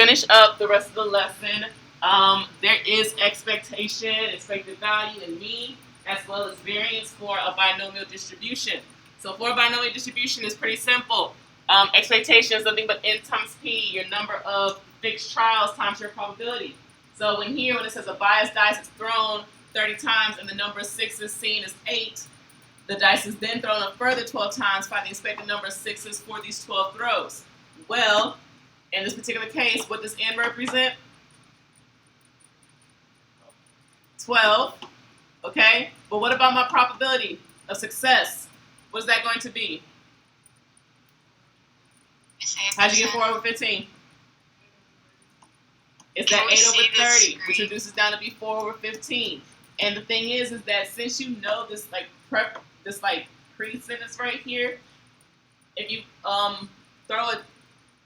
finish up the rest of the lesson. There is expectation, expected value, and mean, as well as variance for a binomial distribution. So for a binomial distribution, it's pretty simple. Expectation is nothing but n times p, your number of fixed trials times your probability. So when it says a biased dice is thrown 30 times and the number of 6 seen is 8, the dice is then thrown a further 12 times, find the expected number of 6s for these 12 throws. Well, in this particular case, what does n represent? 12, okay? But what about my probability of success? What is that going to be? How'd you get 4 over 15? It's that 8 over 30, which reduces down to be 4 over 15. And the thing is that since you know this pre-sentence right here, if you throw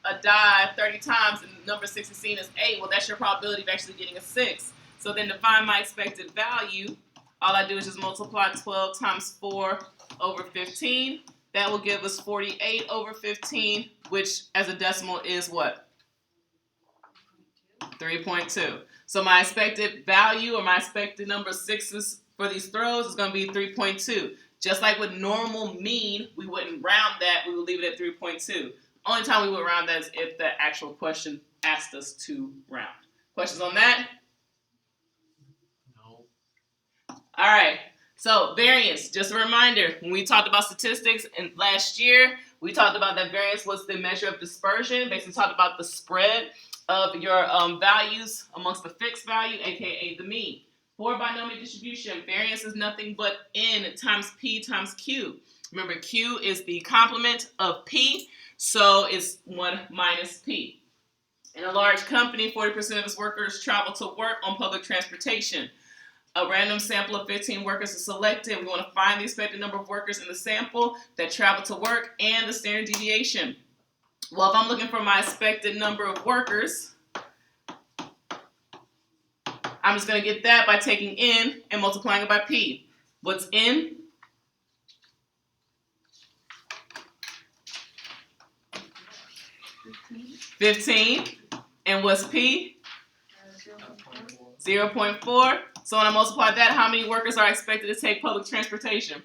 a die 30 times and the number 6 is seen as 8, well, that's your probability of actually getting a 6. So then to find my expected value, all I do is just multiply 12 times 4 over 15. That will give us 48 over 15, which as a decimal is what? 3.2. So my expected value or my expected number of 6s for these throws is going to be 3.2. Just like with normal mean, we wouldn't round that. We would leave it at 3.2. Only time we would round that is if the actual question asked us to round. Questions on that? No. All right. So variance, just a reminder, when we talked about statistics last year, we talked about that variance was the measure of dispersion. Basically talked about the spread of your values amongst the fixed value, aka the mean. For binomial distribution, variance is nothing but n times p times q. Remember, q is the complement of p, so it's 1 minus p. In a large company, 40% of its workers travel to work on public transportation. A random sample of 15 workers is selected. We want to find the expected number of workers in the sample that travel to work and the standard deviation. Well, if I'm looking for my expected number of workers, I'm just going to get that by taking n and multiplying it by p. What's n? $15. And what's p? 0.4. So when I multiply that, how many workers are expected to take public transportation?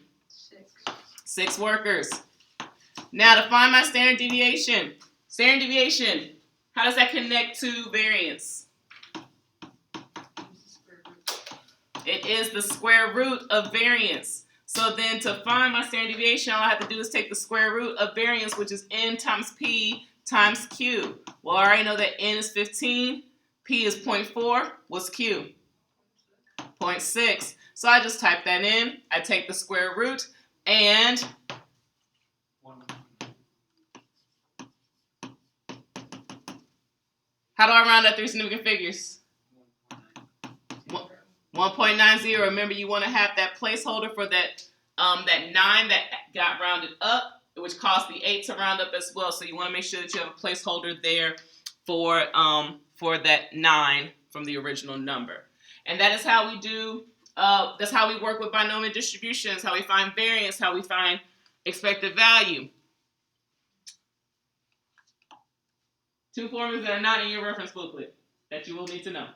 6 workers. Now to find my standard deviation. Standard deviation, how does that connect to variance? It is the square root of variance. So then to find my standard deviation, all I have to do is take the square root of variance, which is n times p times q. Well, I already know that n is 15, p is 0.4. What's q? 0.6. So I just type that in. I take the square root and how do I round up 3 significant figures? 1.90. Remember, you want to have that placeholder for that 9 that got rounded up, which caused the 8 to round up as well. So you want to make sure that you have a placeholder there for that 9 from the original number. And that is how we do. That's how we work with binomial distributions. How we find variance. How we find expected value. 2 formulas that are not in your reference booklet that you will need to know.